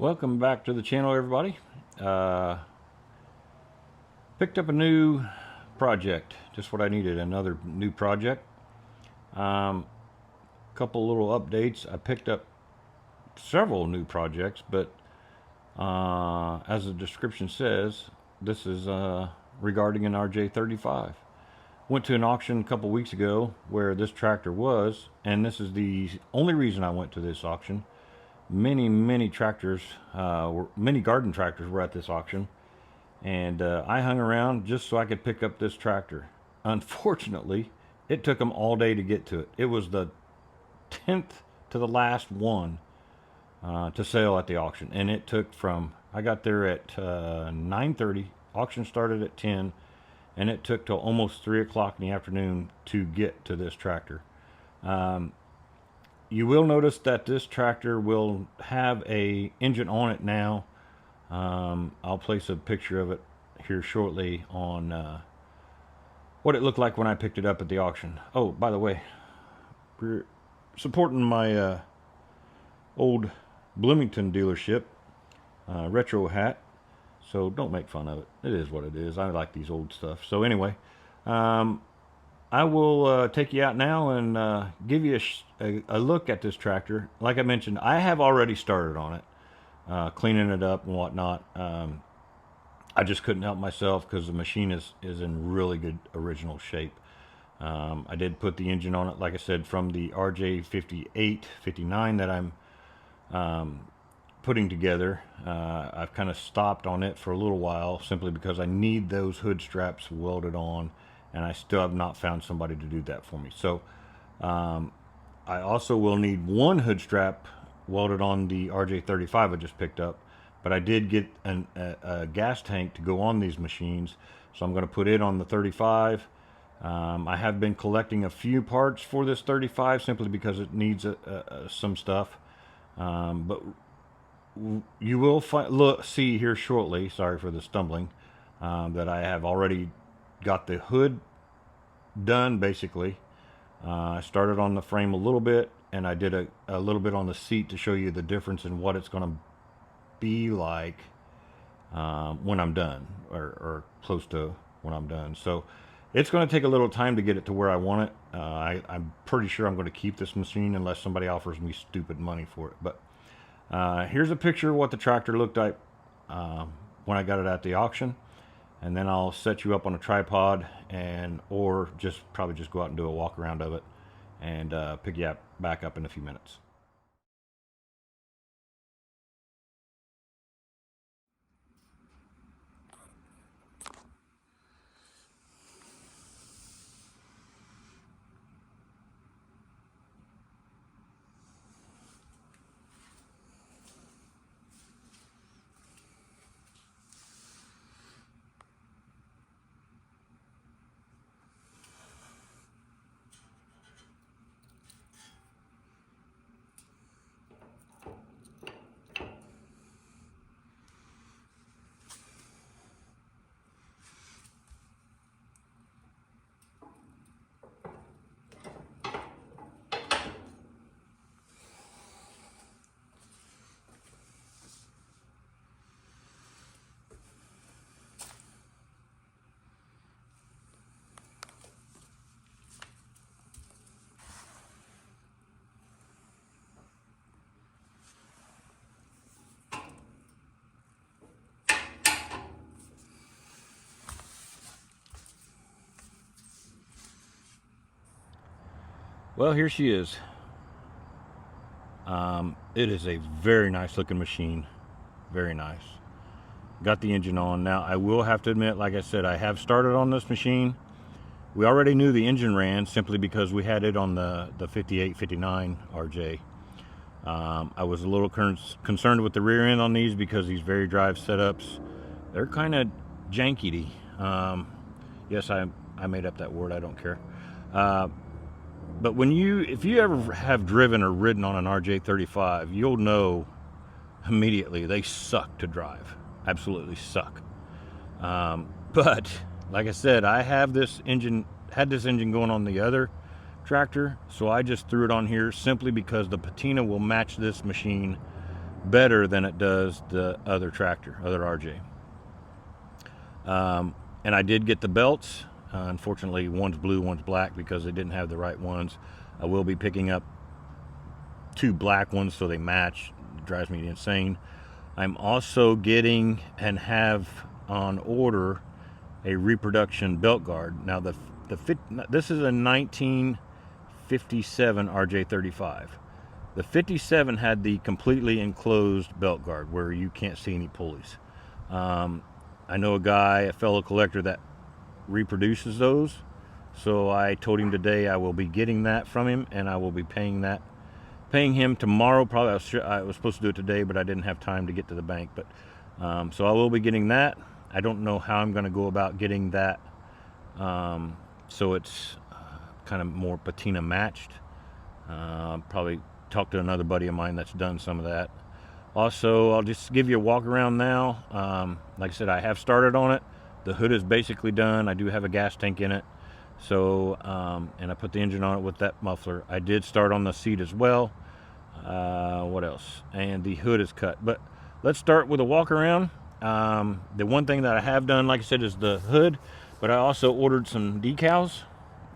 Welcome back to the channel, everybody. Picked up a new project, just what I needed, another new project. Couple little updates. I picked up several new projects, but as the description says, this is regarding an RJ35. Went to an auction a couple weeks ago where this tractor was, and this is the only reason I went to this auction. Many tractors, many garden tractors were at this auction, and I hung around just so I could pick up this tractor. Unfortunately, it took them all day to get to it. It was the 10th to the last one to sell at the auction, and it took from, I got there at 9:30, auction started at 10, and it took till almost 3 o'clock in the afternoon to get to this tractor. You will notice that this tractor will have a engine on it now. I'll place a picture of it here shortly on what it looked like when I picked it up at the auction. Oh, by the way, we're supporting my old Bloomington dealership retro hat, so don't make fun of it. It is what it is. I like these old stuff. So anyway, I will take you out now and give you a look at this tractor. Like I mentioned, I have already started on it, cleaning it up and whatnot. I just couldn't help myself because the machine is in really good original shape. I did put the engine on it, like I said, from the RJ58, 59 that I'm putting together. I've kind of stopped on it for a little while simply because I need those hood straps welded on, and I still have not found somebody to do that for me. So I also will need one hood strap welded on the RJ35 I just picked up, but I did get a gas tank to go on these machines, so I'm going to put it on the 35. I have been collecting a few parts for this 35 simply because it needs some stuff, but you will see here shortly, sorry for the stumbling, that I have already got the hood done basically. I started on the frame a little bit, and I did a little bit on the seat to show you the difference in what it's going to be like when I'm done, or close to when I'm done. So it's going to take a little time to get it to where I want it. I'm pretty sure I'm going to keep this machine unless somebody offers me stupid money for it. But here's a picture of what the tractor looked like when I got it at the auction, and then I'll set you up on a tripod, or probably just go out and do a walk around of it and pick you back up in a few minutes. Well, here she is. It is a very nice looking machine. Very nice. Got the engine on. Now, I will have to admit, like I said, I have started on this machine. We already knew the engine ran simply because we had it on the 58, 59 RJ. I was a little concerned with the rear end on these because these very drive setups, they're kind of janky. Yes, I made up that word. I don't care. But if you ever have driven or ridden on an RJ35, you'll know immediately they suck to drive. Absolutely suck. But like I said, I have had this engine going on the other tractor, so I just threw it on here simply because the patina will match this machine better than it does the other tractor, other RJ. And I did get the belts. Unfortunately, one's blue, one's black because they didn't have the right ones. I will be picking up 2 black ones so they match. It drives me insane. I'm also getting and have on order a reproduction belt guard. Now this is a 1957 RJ35. The 57 had the completely enclosed belt guard where you can't see any pulleys. I know a guy, a fellow collector, that reproduces those. So I told him today I will be getting that from him, and I will be paying him tomorrow. Probably I was supposed to do it today, but I didn't have time to get to the bank. But so I will be getting that. I don't know how I'm going to go about getting that, so it's kind of more patina matched. Probably talk to another buddy of mine that's done some of that. Also, I'll just give you a walk around now. Like I said, I have started on it. The hood is basically done. I do have a gas tank in it. So, and I put the engine on it with that muffler. I did start on the seat as well. What else? And the hood is cut. But let's start with a walk around. The one thing that I have done, like I said, is the hood. But I also ordered some decals.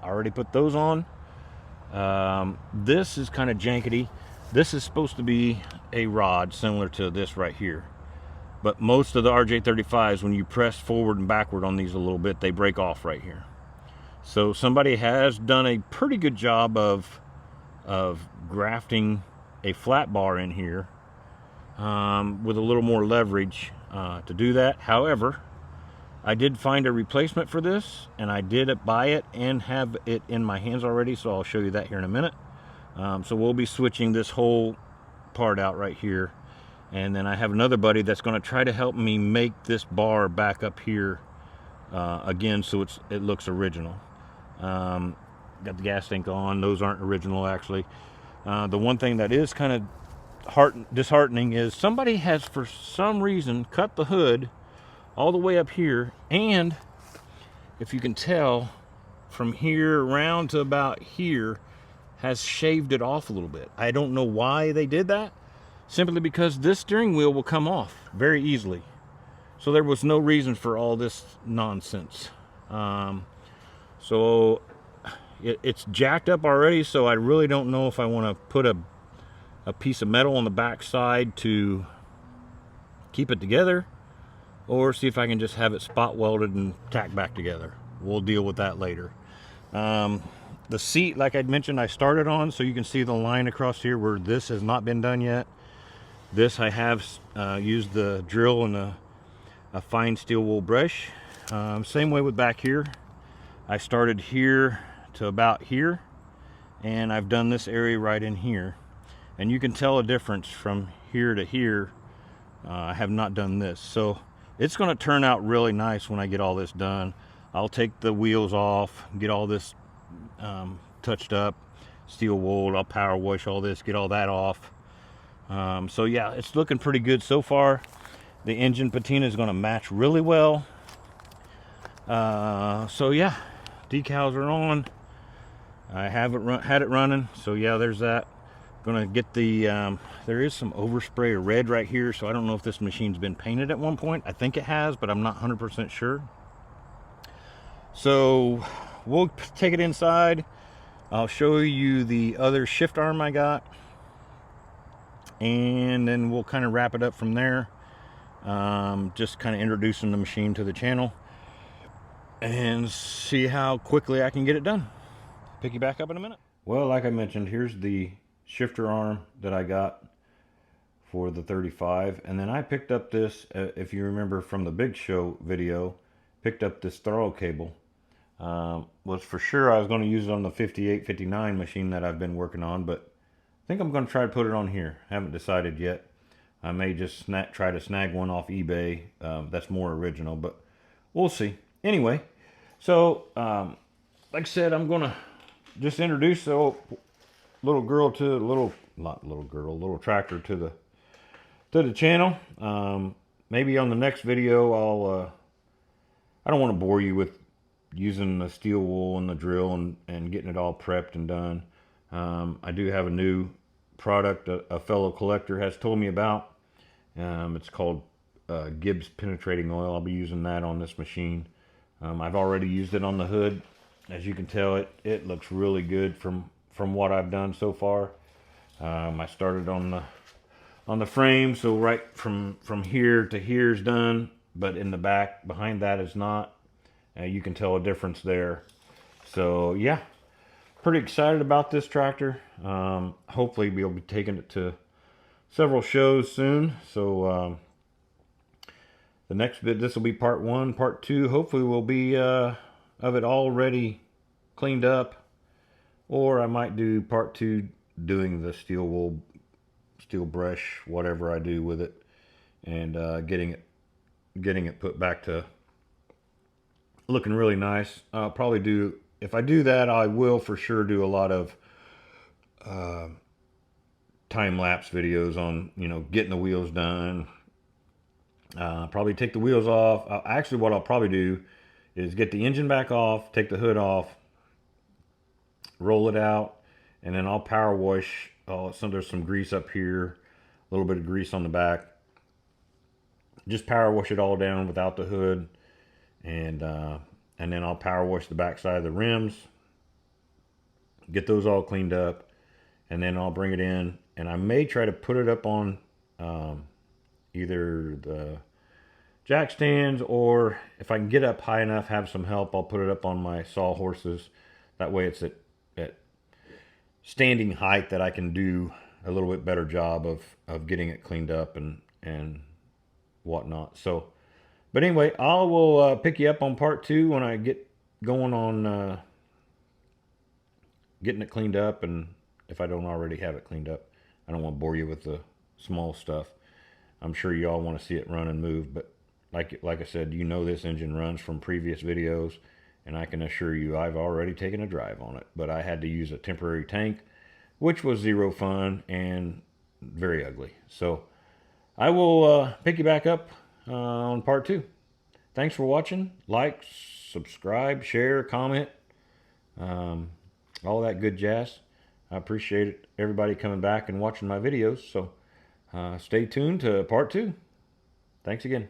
I already put those on. This is kind of jankety. This is supposed to be a rod similar to this right here. But most of the RJ35s, when you press forward and backward on these a little bit, they break off right here. So somebody has done a pretty good job of grafting a flat bar in here with a little more leverage to do that. However, I did find a replacement for this, and I did buy it and have it in my hands already, so I'll show you that here in a minute. So we'll be switching this whole part out right here, and then I have another buddy that's going to try to help me make this bar back up here again so it looks original. Got the gas tank on. Those aren't original, actually. The one thing that is kind of disheartening is somebody has, for some reason, cut the hood all the way up here, and if you can tell from here around to about here, has shaved it off a little bit. I don't know why they did that, simply because this steering wheel will come off very easily. So there was no reason for all this nonsense. So it's jacked up already, so I really don't know if I want to put a piece of metal on the back side to keep it together, or see if I can just have it spot welded and tacked back together. We'll deal with that later. The seat, like I'd mentioned, I started on, so you can see the line across here where this has not been done yet. This I have used the drill and a fine steel wool brush. Same way with back here. I started here to about here, and I've done this area right in here. And you can tell a difference from here to here. I have not done this. So it's going to turn out really nice when I get all this done. I'll take the wheels off, get all this touched up, steel wool. I'll power wash all this, get all that off. So yeah, it's looking pretty good so far. The engine patina is going to match really well. So yeah, decals are on. I haven't had it running, so yeah, there's that. Gonna get the there is some overspray of red right here, so I don't know if this machine's been painted at one point. I think it has, but I'm not 100% sure. So we'll take it inside. I'll show you the other shift arm I got, and then we'll kind of wrap it up from there. Just kind of introducing the machine to the channel and see how quickly I can get it done. Pick you back up in a minute. Well, like I mentioned, here's the shifter arm that I got for the 35, and then I picked up this, if you remember from the Big Show video, picked up this throttle cable. Was for sure I was going to use it on the 58, 59 machine that I've been working on, but I think I'm going to try to put it on here. Haven't decided yet. I may just try to snag one off eBay that's more original, but we'll see. Anyway, so like I said, I'm going to just introduce the little girl to the little tractor to the channel. Maybe on the next video I don't want to bore you with using the steel wool and the drill and getting it all prepped and done. I do have a new product a fellow collector has told me about. It's called Gibbs penetrating oil. I'll be using that on this machine. I've already used it on the hood. As you can tell, it looks really good from what I've done so far. I started on the frame, so right from here to here is done, but in the back behind that is not. You can tell a difference there. So yeah, pretty excited about this tractor. Hopefully we'll be taking it to several shows soon. So the next bit, this will be part 1. Part 2 hopefully will be of it already cleaned up, or I might do part 2 doing the steel wool, steel brush, whatever I do with it, and getting it put back to looking really nice. I'll probably do, if I do that, I will for sure do a lot of time-lapse videos on, you know, getting the wheels done. Probably take the wheels off. Actually, what I'll probably do is get the engine back off, take the hood off, roll it out, and then I'll power wash. There's some grease up here, a little bit of grease on the back. Just power wash it all down without the hood, and then I'll power wash the back side of the rims, get those all cleaned up, and then I'll bring it in, and I may try to put it up on either the jack stands, or if I can get up high enough, have some help, I'll put it up on my sawhorses. That way it's at standing height that I can do a little bit better job of getting it cleaned up and whatnot. So, but anyway, I will pick you up on part 2 when I get going on getting it cleaned up, and if I don't already have it cleaned up. I don't want to bore you with the small stuff. I'm sure you all want to see it run and move, but like I said, you know this engine runs from previous videos, and I can assure you I've already taken a drive on it. But I had to use a temporary tank, which was zero fun and very ugly. So I will pick you back up on part 2. Thanks for watching. Like, subscribe, share, comment, all that good jazz. I appreciate it, everybody coming back and watching my videos. So stay tuned to part 2. Thanks again.